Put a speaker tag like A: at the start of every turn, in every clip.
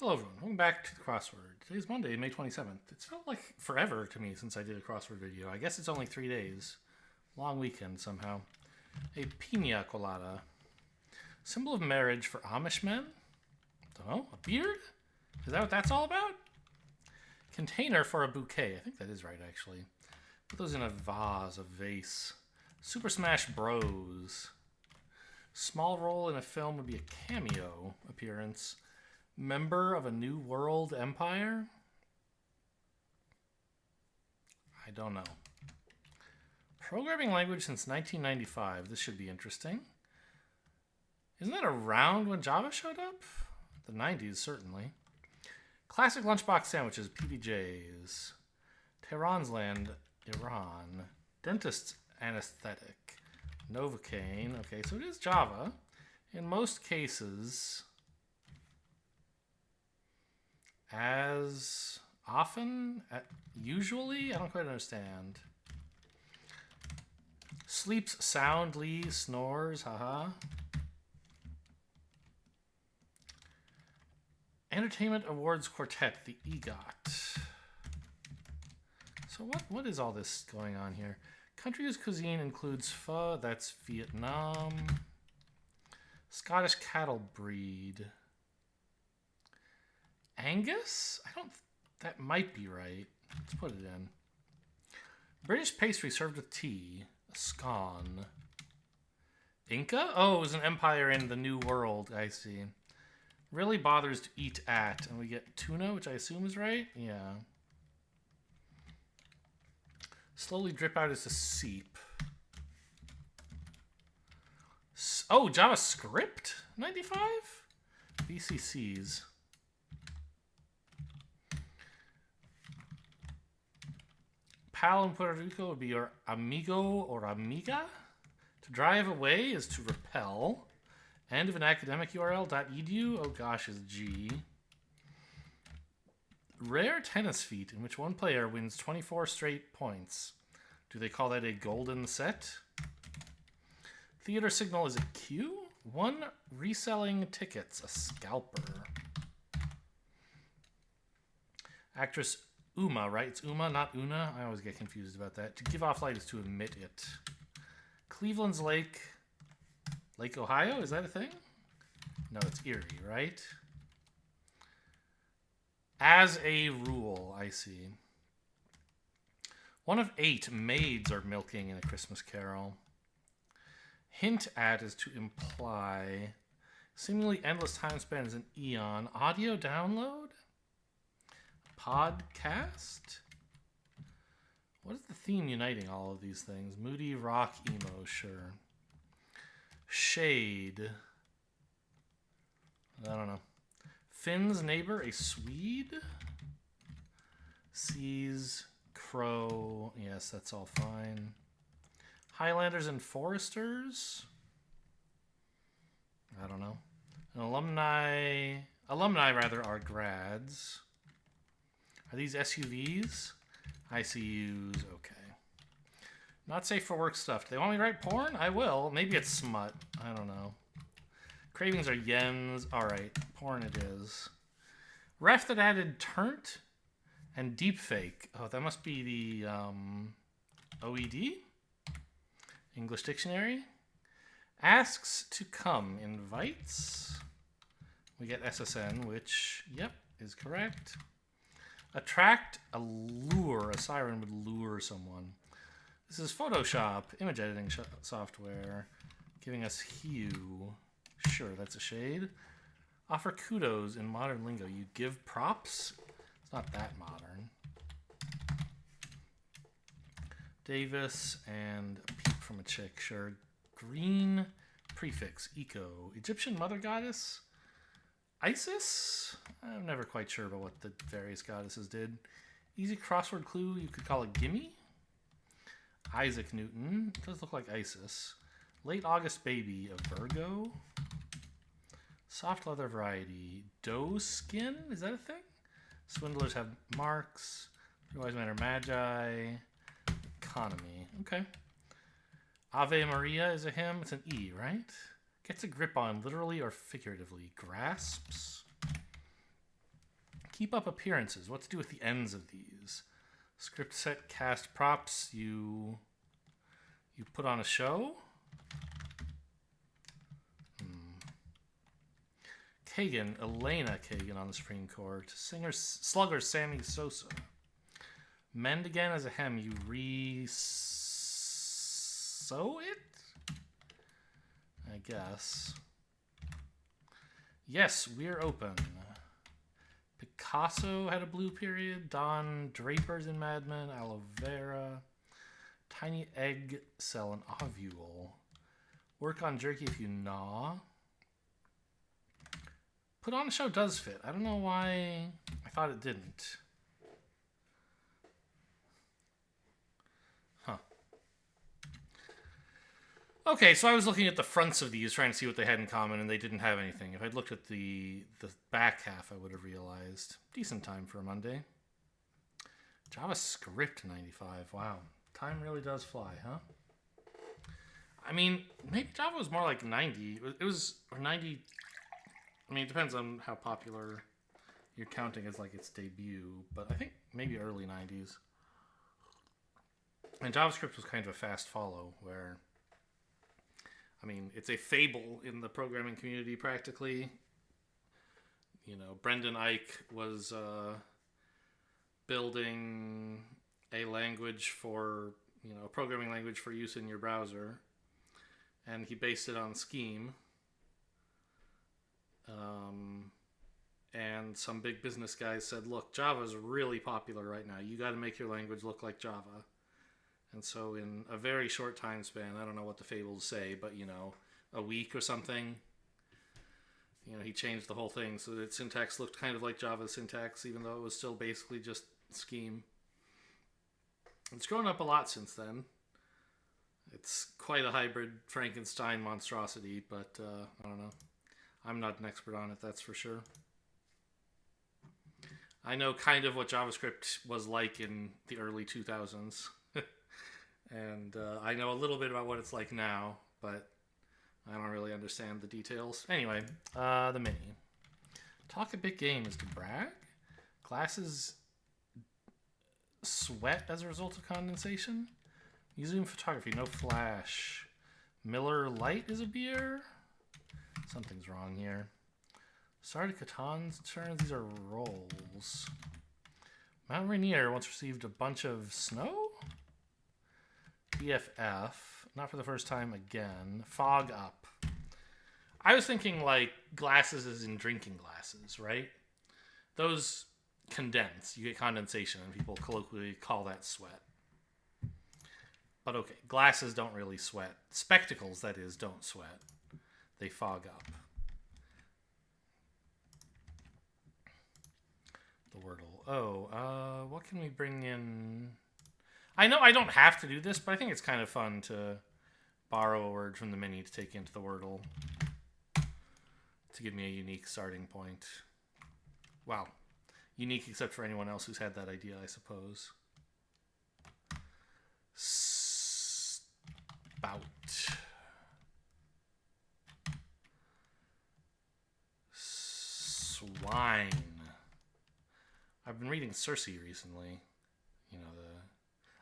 A: Hello everyone, welcome back to the crossword. Today's Monday, May 27th. It's felt like forever to me since I did a crossword video. I guess it's only 3 days. Long weekend somehow. A pina colada. Symbol of marriage for Amish men? Don't know. A beard? Is that what that's all about? Container for a bouquet. I think that is right actually. Put those in a vase, a vase. Super Smash Bros. Small role in a film would be a cameo appearance. Member of a New World Empire? I don't know. Programming language since 1995. This should be interesting. Isn't that around when Java showed up? The 90s, certainly. Classic lunchbox sandwiches, PBJs. Tehran's Land, Iran. Dentist's anesthetic. Novocaine. Okay, so it is Java. In most cases, as often, usually, I don't quite understand. Sleeps soundly, snores, haha. Entertainment Awards Quartet, the EGOT. So what is all this going on here? Country whose cuisine includes pho, that's Vietnam. Scottish cattle breed. Angus? That might be right. Let's put it in. British pastry served with tea. A scone. Inca? Oh, it was an empire in the New World, I see. Really bothers to eat at. And we get tuna, which I assume is right? Yeah. Slowly drip out as a seep. Oh, JavaScript? 95? VCCs. Pal in Puerto Rico would be your amigo or amiga. To drive away is to repel. End of an academic URL, .edu, oh gosh, is G. Rare tennis feat in which one player wins 24 straight points. Do they call that a golden set? Theater signal is a Q. One reselling tickets, a scalper. Actress Uma, right? It's Uma, not Una. I always get confused about that. To give off light is to emit it. Cleveland's Lake. Lake Ohio? Is that a thing? No, it's Erie, right? As a rule, I see. One of 8 maids are milking in A Christmas Carol. Hint at is to imply. Seemingly endless time span is an eon. Audio download? Podcast? What is the theme uniting all of these things? Moody, rock, emo, sure. Shade. I don't know. Finn's neighbor, a Swede? Seas, crow. Yes, that's all fine. Highlanders and Foresters? I don't know. An alumni rather, are grads. Are these SUVs? ICUs, okay. Not safe for work stuff. Do they want me to write porn? I will. Maybe it's smut. I don't know. Cravings are yens. Alright, porn it is. Ref that added turnt and deepfake. Oh, that must be the OED? English Dictionary. Asks to come. Invites. We get SSN, which, yep, is correct. Attract, allure. A siren would lure someone. This is Photoshop, image editing software, giving us hue. Sure, that's a shade. Offer kudos in modern lingo. You give props? It's not that modern. Davis and a peep from a chick, sure. Green prefix, eco. Egyptian mother goddess? Isis? I'm never quite sure about what the various goddesses did. Easy crossword clue, you could call it gimme. Isaac Newton, it does look like Isis. Late August baby, a Virgo. Soft leather variety, doe skin, is that a thing? Swindlers have marks. Three wise men are magi. Economy, okay. Ave Maria is a hymn, it's an E, right? Gets a grip on, literally or figuratively. Grasps. Keep up appearances. What to do with the ends of these? Script set, cast props. You put on a show. Kagan, Elena Kagan on the Supreme Court. Singer, slugger Sammy Sosa. Mend again as a hem. You re-sew it? I guess. Yes, we're open. Picasso had a blue period. Don Draper's in Mad Men. Aloe Vera. Tiny egg cell an ovule. Work on jerky if you gnaw. Put on a show does fit. I don't know why I thought it didn't. Huh. Okay, so I was looking at the fronts of these, trying to see what they had in common, and they didn't have anything. If I'd looked at the back half, I would have realized. Decent time for a Monday. JavaScript 95. Wow. Time really does fly, huh? I mean, maybe Java was more like 90. It was, or 90... I mean, it depends on how popular you're counting as like its debut, but I think maybe early 90s. And JavaScript was kind of a fast follow where, I mean, it's a fable in the programming community practically. You know, Brendan Eich was building a language for, you know, a programming language for use in your browser, and he based it on Scheme. And some big business guys said, look, Java is really popular right now. You got to make your language look like Java. And so in a very short time span, I don't know what the fables say, but, you know, a week or something, you know, he changed the whole thing so that syntax looked kind of like Java's syntax, even though it was still basically just Scheme. It's grown up a lot since then. It's quite a hybrid Frankenstein monstrosity, but I don't know. I'm not an expert on it, that's for sure. I know kind of what JavaScript was like in the early 2000s. And I know a little bit about what it's like now, but I don't really understand the details. Anyway, the mini. Talk a big game is to brag. Glasses sweat as a result of condensation. Museum photography, no flash. Miller Lite is a beer. Something's wrong here. Sorry to Catan's turns. These are rolls. Mount Rainier once received a bunch of snow? BFF. Not for the first time again. Fog up. I was thinking like glasses as in drinking glasses, right? Those condense. You get condensation and people colloquially call that sweat. But okay, glasses don't really sweat. Spectacles, that is, don't sweat. They fog up. The Wordle. Oh, what can we bring in? I know I don't have to do this, but I think it's kind of fun to borrow a word from the mini to take into the Wordle to give me a unique starting point. Wow. Unique except for anyone else who's had that idea, I suppose. Spout. Swine. I've been reading Circe recently. You know,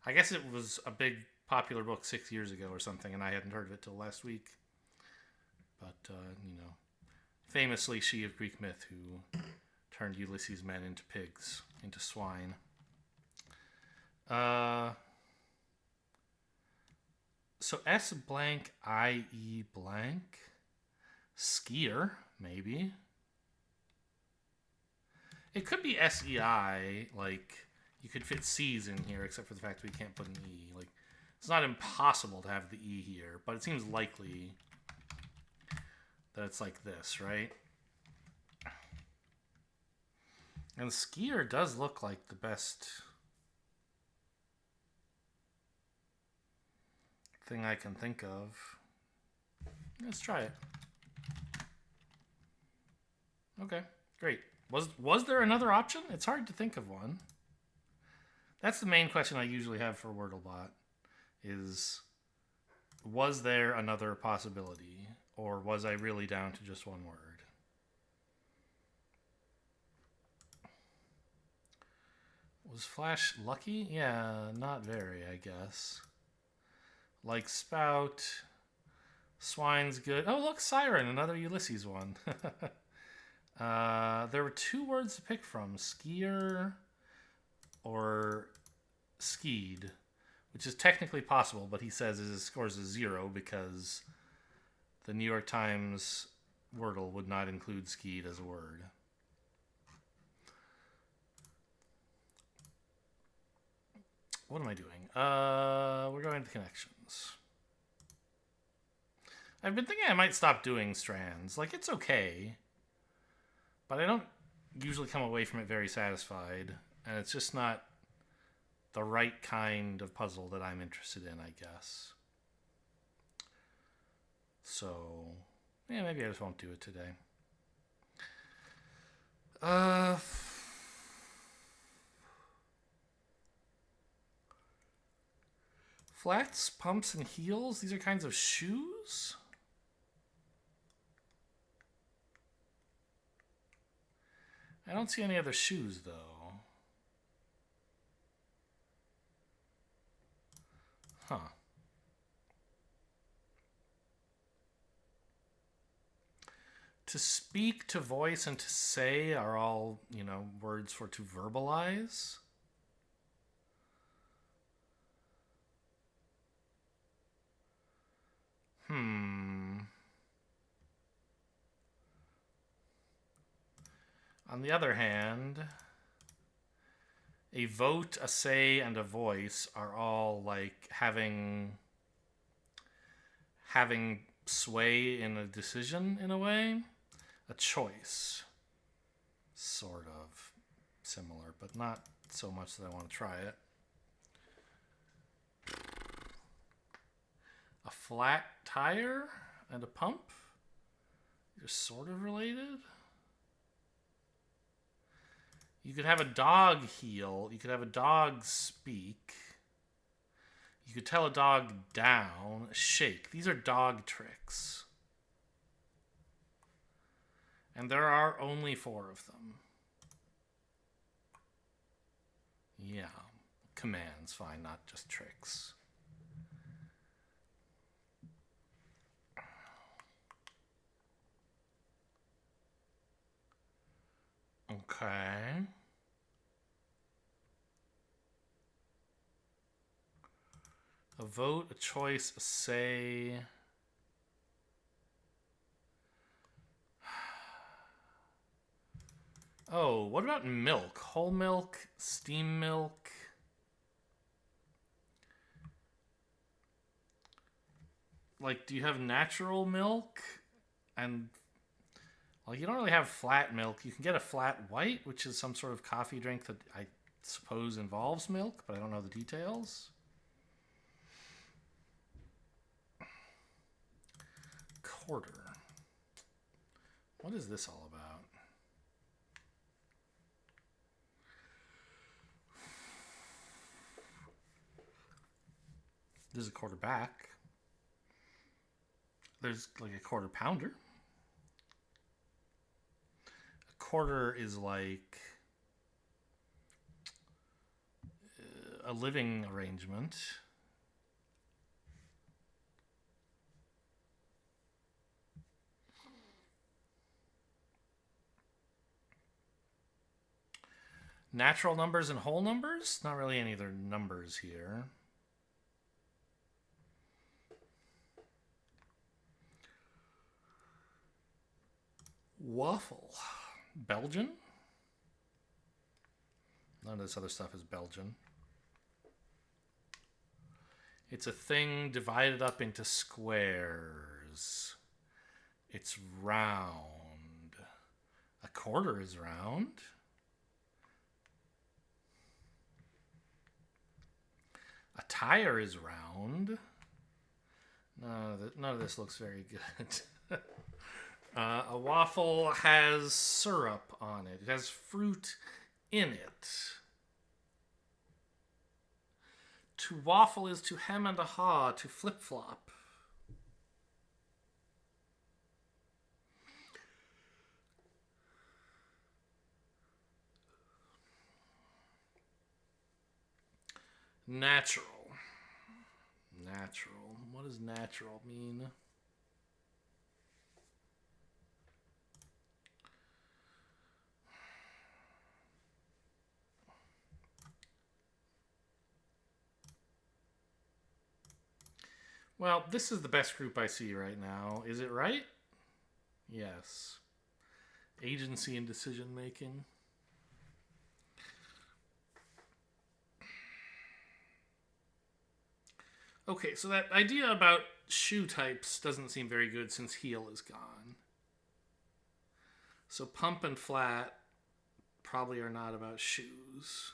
A: I guess it was a big popular book 6 years ago or something, and I hadn't heard of it till last week. But, you know, famously she of Greek myth who turned Ulysses' men into pigs, into swine. So S blank IE blank. Skier, maybe. It could be SEI, like, you could fit C's in here, except for the fact we can't put an E. Like, it's not impossible to have the E here, but it seems likely that it's like this, right? And skier does look like the best thing I can think of. Let's try it. Okay, great. Was there another option? It's hard to think of one. That's the main question I usually have for WordleBot is, was there another possibility? Or was I really down to just one word? Was Flash lucky? Yeah, not very, I guess. Like Spout. Swine's good. Oh, look, Siren, another Ulysses one. There were 2 words to pick from. Skier or skied, which is technically possible, but he says his score is a 0 because the New York Times Wordle would not include skied as a word. What am I doing? We're going to connections. I've been thinking I might stop doing strands. Like, it's okay, but I don't usually come away from it very satisfied, and it's just not the right kind of puzzle that I'm interested in, I guess. So, yeah, maybe I just won't do it today. Flats, pumps, and heels. These are kinds of shoes? I don't see any other shoes, though. Huh. To speak, to voice, and to say are all, words for to verbalize. On the other hand, a vote, a say, and a voice are all like having sway in a decision in a way. A choice. Sort of similar, but not so much that I want to try it. A flat tire and a pump? They're sort of related. You could have a dog heel. You could have a dog speak. You could tell a dog down, shake. These are dog tricks. And there are only 4 of them. Yeah. Commands, fine, not just tricks. Okay. A vote, a choice, a say. Oh, what about milk? Whole milk, steam milk. Like, do you have natural milk? And, well, you don't really have flat milk. You can get a flat white, which is some sort of coffee drink that I suppose involves milk, but I don't know the details. Quarter. What is this all about? There's a quarter back. There's like a quarter pounder. A quarter is like a living arrangement. Natural numbers and whole numbers? Not really any other numbers here. Waffle. Belgian? None of this other stuff is Belgian. It's a thing divided up into squares. It's round. A quarter is round. A tire is round. None of this looks very good. A waffle has syrup on it. It has fruit in it. To waffle is to hem and a haw, to flip-flop. Natural. Natural. What does natural mean? Well, this is the best group I see right now. Is it right? Yes. Agency and decision making. Okay, so that idea about shoe types doesn't seem very good since heel is gone. So pump and flat probably are not about shoes.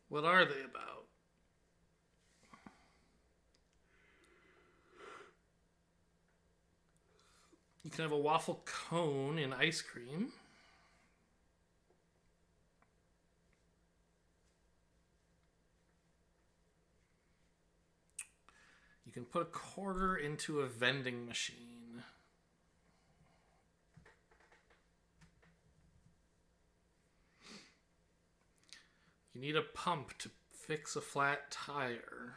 A: What are they about? You can have a waffle cone in ice cream. You can put a quarter into a vending machine. You need a pump to fix a flat tire.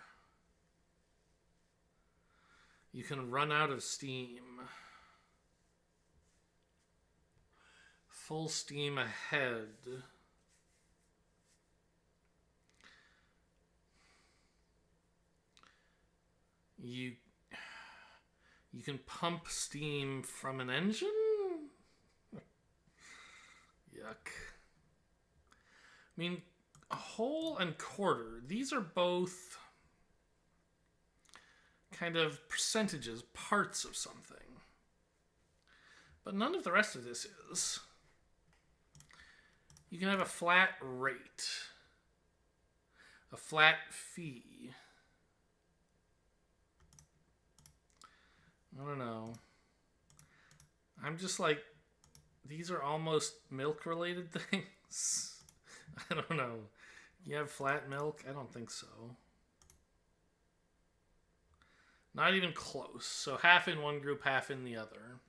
A: You can run out of steam. Full steam ahead. You can pump steam from an engine? Yuck. I mean, a whole and quarter, these are both kind of percentages, parts of something. But none of the rest of this is. You can have a flat rate, a flat fee. I don't know. I'm just like, these are almost milk-related things. I don't know. You have flat milk? I don't think so. Not even close. So half in one group, half in the other.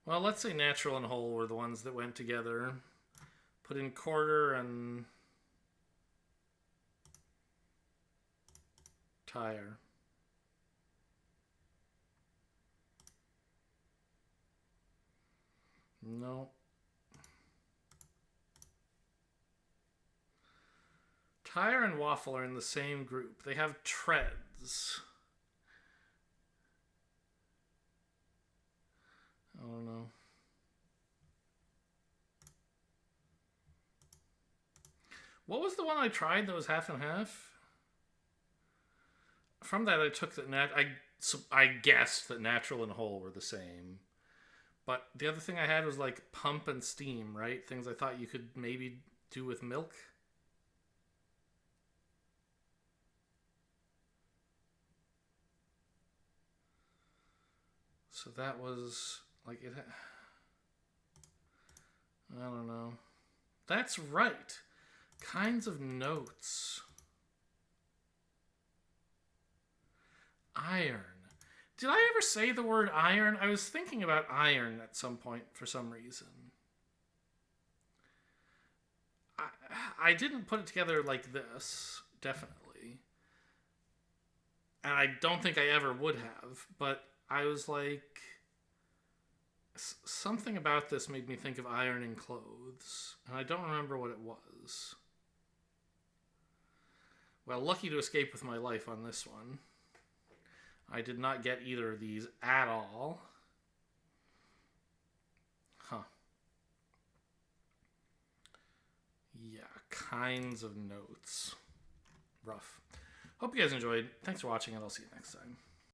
A: Well, let's say natural and whole were the ones that went together. Put in quarter and tire. No. Tire and waffle are in the same group. They have treads. I don't know. What was the one I tried that was half and half? From that, I took that I guessed that natural and whole were the same. But the other thing I had was like pump and steam, right? Things I thought you could maybe do with milk. So that was like it. I don't know. That's right. Kinds of notes. Iron. Did I ever say the word iron? I was thinking about iron at some point for some reason. I didn't put it together like this, definitely. And I don't think I ever would have, but I was like, something about this made me think of ironing clothes, and I don't remember what it was. Well, lucky to escape with my life on this one. I did not get either of these at all. Huh. Yeah, kinds of notes. Rough. Hope you guys enjoyed. Thanks for watching, and I'll see you next time.